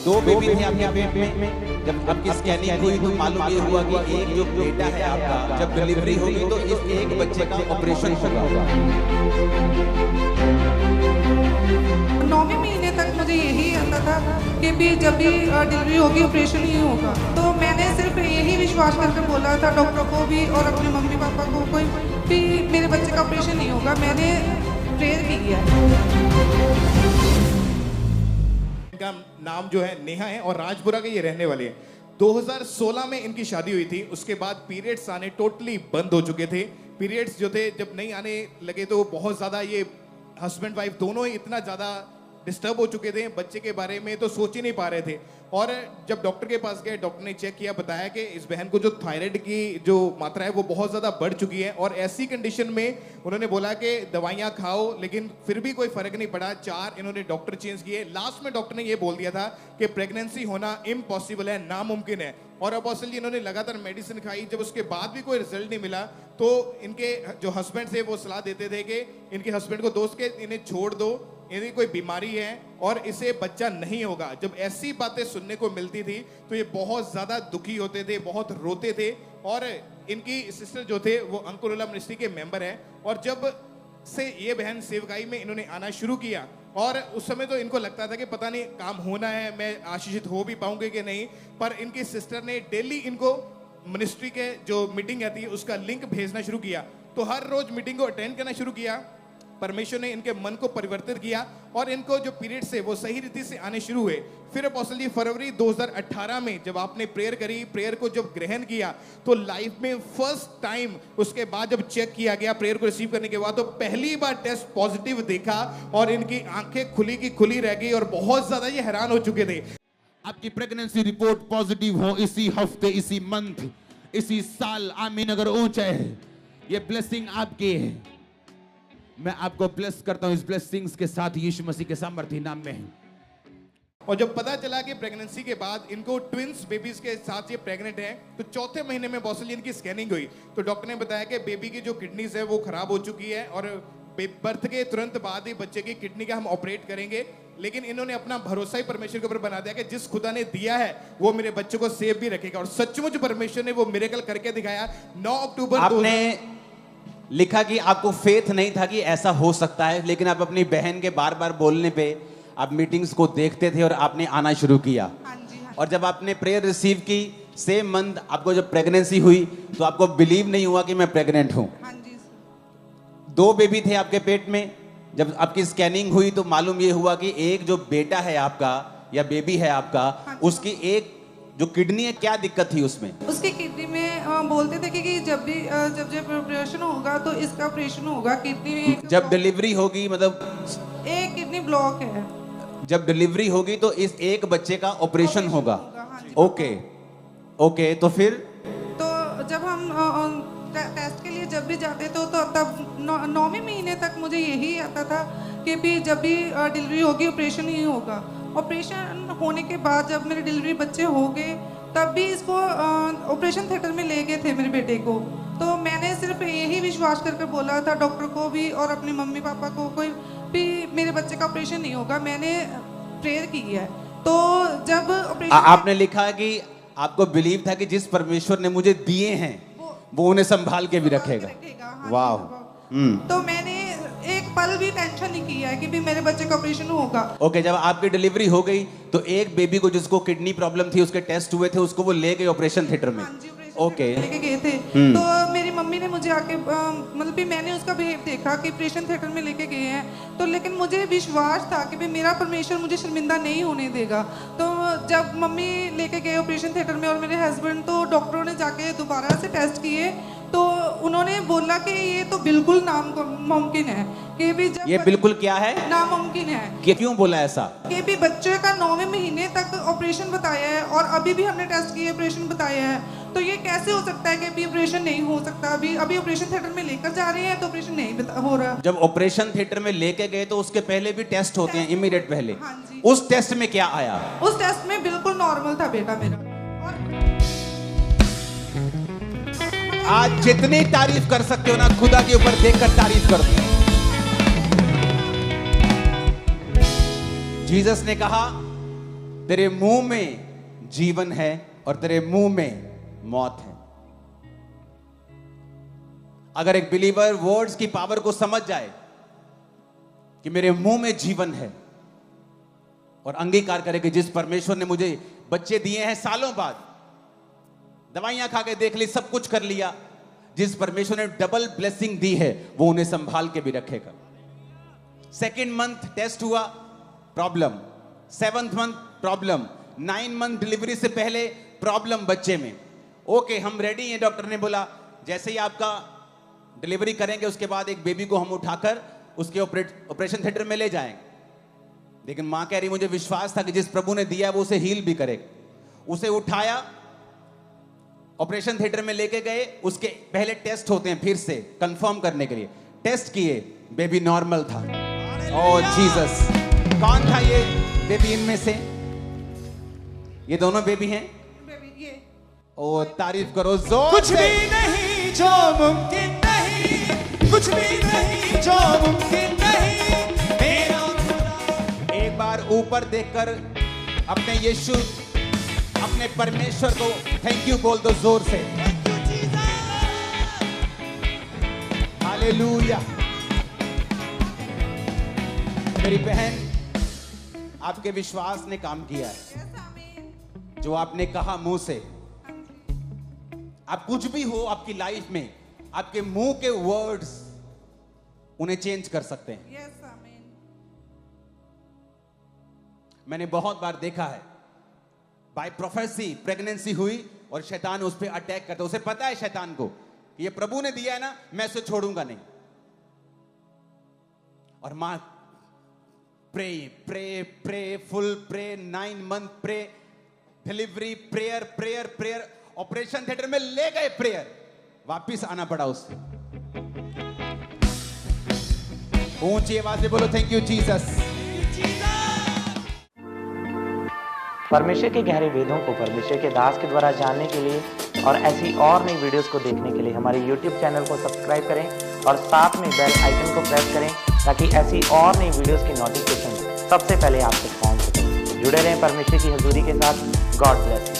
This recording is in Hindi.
दो बेबी थे आपके पेट में। जब आपकी स्कैनिंग हुई तो मालूम ये हुआ कि एक जो बेटा है आपका, जब डिलीवरी होगी तो इस एक बच्चे का ऑपरेशन होगा। 9वें महीने तक मुझे यही आता था कि भी जब भी डिलीवरी होगी ऑपरेशन ही होगा। तो मैंने सिर्फ यही विश्वास करके बोला था डॉक्टर को भी और अपने मम्मी पापा को कोई भी मेरे बच्चे का ऑपरेशन नहीं होगा। मैंने प्रेयर की है। इनका नाम जो है नेहा है और राजपुरा के ये रहने वाले हैं। 2016 में इनकी शादी हुई थी। उसके बाद पीरियड्स आने टोटली बंद हो चुके थे। पीरियड्स जो थे जब नहीं आने लगे तो बहुत ज़्यादा ये हस्बैंड वाइफ दोनों ही इतना ज़्यादा डिस्टर्ब हो चुके थे। बच्चे के बारे में तो सोच ही नहीं पा रहे थे। और जब डॉक्टर के पास गए, डॉक्टर ने चेक किया, बताया कि इस बहन को जो थायराइड की जो मात्रा है वो बहुत ज़्यादा बढ़ चुकी है। और ऐसी कंडीशन में उन्होंने बोला कि दवाइयाँ खाओ, लेकिन फिर भी कोई फ़र्क नहीं पड़ा। 4 इन्होंने डॉक्टर चेंज किए। लास्ट में डॉक्टर ने ये बोल दिया था कि प्रेगनेंसी होना इम्पॉसिबल है, नामुमकिन है। और अपोस्टल जी इन्होंने लगातार मेडिसिन खाई। जब उसके बाद भी कोई रिजल्ट नहीं मिला तो इनके जो हस्बैंड थे वो सलाह देते थे कि इनके हस्बैंड को दोस्त के इन्हें छोड़ दो, यदि कोई बीमारी है और इसे बच्चा नहीं होगा। जब ऐसी बातें सुनने को मिलती थी तो ये बहुत ज़्यादा दुखी होते थे, बहुत रोते थे। और इनकी सिस्टर जो थे वो अंकुरुला मिनिस्ट्री के मेंबर हैं। और जब से ये बहन सेवकाई में इन्होंने आना शुरू किया, और उस समय तो इनको लगता था कि पता नहीं काम होना है, मैं आशीषित हो भी पाऊंगे कि नहीं। पर इनकी सिस्टर ने डेली इनको मिनिस्ट्री के जो मीटिंग आती है उसका लिंक भेजना शुरू किया। तो हर रोज मीटिंग को अटेंड करना शुरू किया। परमेश्वर ने इनके मन को परिवर्तित किया और इनको जो पीरियड्स है वो सही रीति से आने शुरू हुए। फिर अपोस्टल जी फरवरी 2018 में जब आपने प्रेयर करी, प्रेयर को जब ग्रहण किया तो लाइफ में फर्स्ट टाइम, उसके बाद जब चेक किया गया प्रेयर को रिसीव करने के बाद, तो पहली बार टेस्ट पॉजिटिव देखा और इनकी आंखें खुली की खुली रह गई और बहुत ज्यादा ये हैरान हो चुके थे। आपकी प्रेगनेंसी रिपोर्ट पॉजिटिव हो इसी हफ्ते, इसी मंथ, इसी साल, आमीन। अगर ऊंचा है, ये ब्लेसिंग आपकी है। मैं आपको ब्लेस करता हूं इस ब्लेसिंग्स के साथ यीशु मसीह के सामर्थ्य नाम में। और जब पता चला कि प्रेगनेंसी के बाद इनको ट्विंस बेबीज के साथ ये प्रेग्नेंट है, तो चौथे महीने में बॉसल इनकी स्कैनिंग हुई तो डॉक्टर ने बताया कि बेबी की जो किडनीज है वो खराब हो चुकी है और बर्थ के तुरंत बाद ही बच्चे की किडनी का हम ऑपरेट करेंगे। लेकिन इन्होंने अपना भरोसा ही परमेश्वर के ऊपर बना दिया कि जिस खुदा ने दिया है वो मेरे बच्चे को सेव भी रखेगा। और सचमुच परमेश्वर ने वो मिरेकल करके दिखाया। 9 अक्टूबर आपने लिखा कि आपको फेथ नहीं था कि ऐसा हो सकता है, लेकिन आप अपनी बहन के बार बार बोलने पे आप मीटिंग्स को देखते थे और आपने आना शुरू किया। हाँ जी, हाँ। और जब आपने प्रेयर रिसीव की, सेम मंथ आपको जब प्रेगनेंसी हुई तो आपको बिलीव नहीं हुआ कि मैं प्रेग्नेंट हूं। हाँ जी। 2 बेबी थे आपके पेट में। जब आपकी स्कैनिंग हुई तो मालूम ये हुआ कि एक जो बेटा है आपका या बेबी है आपका, हाँ, उसकी एक जो किडनी है, क्या दिक्कत थी उसमें? उसकी किडनी में बोलते थे कि जब भी जब ऑपरेशन होगा तो इसका ऑपरेशन होगा। किडनी में जब डिलीवरी होगी, मतलब एक किडनी ब्लॉक है। जब डिलीवरी होगी तो इस एक बच्चे का ऑपरेशन होगा। हाँ जी। ओके, तो फिर तो जब हम टेस्ट के लिए जब भी जाते तो तब 9वें महीने तक मुझे यही आता था कि भी जब भी डिलीवरी होगी ऑपरेशन ही होगा। ऑपरेशन होने के बाद जब मेरे डिलीवरी बच्चे हो गए तब भी इसको ऑपरेशन थिएटर में ले गए थे मेरे बेटे को। तो मैंने सिर्फ यही विश्वास करके बोला था डॉक्टर को भी और अपने मम्मी पापा को कोई भी मेरे बच्चे का ऑपरेशन नहीं होगा। मैंने प्रेयर की है। तो जब ऑपरेशन आपने लिखा कि आपको बिलीव था कि जिस परमेश्वर ने मुझे दिए हैं वो उन्हें संभाल के भी रखेगा। हाँ, वाह। तो मैंने एक पल भी टेंशन नहीं किया है कि भी मेरे बच्चे का ऑपरेशन होगा। ओके, जब आपकी डिलीवरी हो गई तो एक बेबी को जिसको किडनी प्रॉब्लम थी, उसके टेस्ट हुए थे, उसको वो ले गए ऑपरेशन थिएटर में। हाँ जी, ओके, लेके गए थे। तो मेरी मम्मी ने मुझे आके मतलब भी मैंने उसका बिहेव देखा कि ऑपरेशन थिएटर में लेके गए हैं। तो लेकिन मुझे विश्वास था कि भी मेरा परमेश्वर मुझे शर्मिंदा नहीं होने देगा। तो जब मम्मी लेके गए ऑपरेशन थिएटर में और मेरे हस्बैंड, तो डॉक्टरों ने जाके दोबारा से टेस्ट किए तो उन्होंने बोला कि ये तो बिल्कुल नामुमकिन है कि भी जब ये बिल्कुल क्या है? नामुमकिन है। कि क्यों बोला ऐसा? कि भी बच्चे का 9वें महीने तक ऑपरेशन बताया है और अभी भी हमने टेस्ट किए ऑपरेशन बताया है। तो ये कैसे हो सकता है कि अभी ऑपरेशन नहीं हो सकता? अभी ऑपरेशन थिएटर में लेकर जा रहे हैं तो ऑपरेशन नहीं हो रहा। जब ऑपरेशन थिएटर में लेके गए तो उसके पहले भी टेस्ट होते हैं, इमीडिएट पहले। हाँ जी। उस टेस्ट में क्या आया? उस टेस्ट में बिल्कुल नॉर्मल था बेटा मेरा। और आज जितनी तारीफ कर सकते हो ना, खुदा के ऊपर देखकर तारीफ कर दो। जीसस ने कहा तेरे मुंह में जीवन है और तेरे मुंह में मौत है। अगर एक बिलीवर वर्ड्स की पावर को समझ जाए कि मेरे मुंह में जीवन है और अंगीकार करे कि जिस परमेश्वर ने मुझे बच्चे दिए हैं सालों बाद, दवाइयां खा के देख ली, सब कुछ कर लिया, जिस परमेश्वर ने डबल ब्लेसिंग दी है वो उन्हें संभाल के भी रखेगा। 2nd मंथ टेस्ट हुआ, problem. 7th month problem. 9 month delivery से पहले प्रॉब्लम बच्चे में। ओके, हम रेडी हैं, डॉक्टर ने बोला जैसे ही आपका डिलीवरी करेंगे उसके बाद एक बेबी को हम उठाकर उसके ऑपरेशन थिएटर में ले जाएंगे। लेकिन मां कह रही मुझे विश्वास था कि जिस प्रभु ने दिया है वो उसे हील भी करेगा। उसे उठाया, ऑपरेशन थिएटर में लेके गए, उसके पहले टेस्ट होते हैं फिर से कंफर्म करने के लिए। टेस्ट किए, बेबी नॉर्मल था। ओह जीसस, कौन था ये बेबी इनमें से? ये दोनों बेबी हैं? बेबी ये ओ तारीफ करो जोर कुछ से। भी नहीं जो मुमकिन नहीं, कुछ भी नहीं जो मुमकिन नहीं, मेरा खुदा। एक बार ऊपर देखकर अपने यीशु, अपने परमेश्वर को थैंक यू बोल दो जोर से। हालेलुया। मेरी बहन, आपके विश्वास ने काम किया है। यस आमीन। जो आपने कहा मुंह से, आप कुछ भी हो आपकी लाइफ में, आपके मुंह के वर्ड्स उन्हें चेंज कर सकते हैं। यस आमीन। मैंने बहुत बार देखा है, बाय प्रोफेसी प्रेगनेंसी हुई और शैतान उस पर अटैक करता। उसे पता है शैतान को कि ये प्रभु ने दिया है ना, मैं इसे छोड़ूंगा नहीं। और मां pray pray pray full pray, 9 month pray, delivery prayer prayer prayer, operation theatre में ले गए प्रेयर, वापिस आना पड़ा उससे। ऊंची आवाज से बोलो थैंक यू जीसस। परमेश्वर के गहरे वेदों को परमेश्वर के दास के द्वारा जानने के लिए और ऐसी और नई वीडियोस को देखने के लिए हमारे YouTube चैनल को सब्सक्राइब करें और साथ में बेल आइकन को प्रेस करें ताकि ऐसी और नई वीडियोस की नोटिफिकेशन सबसे पहले आप तक पहुंच सके। जुड़े रहें परमेश्वर की हजूरी के साथ। God bless.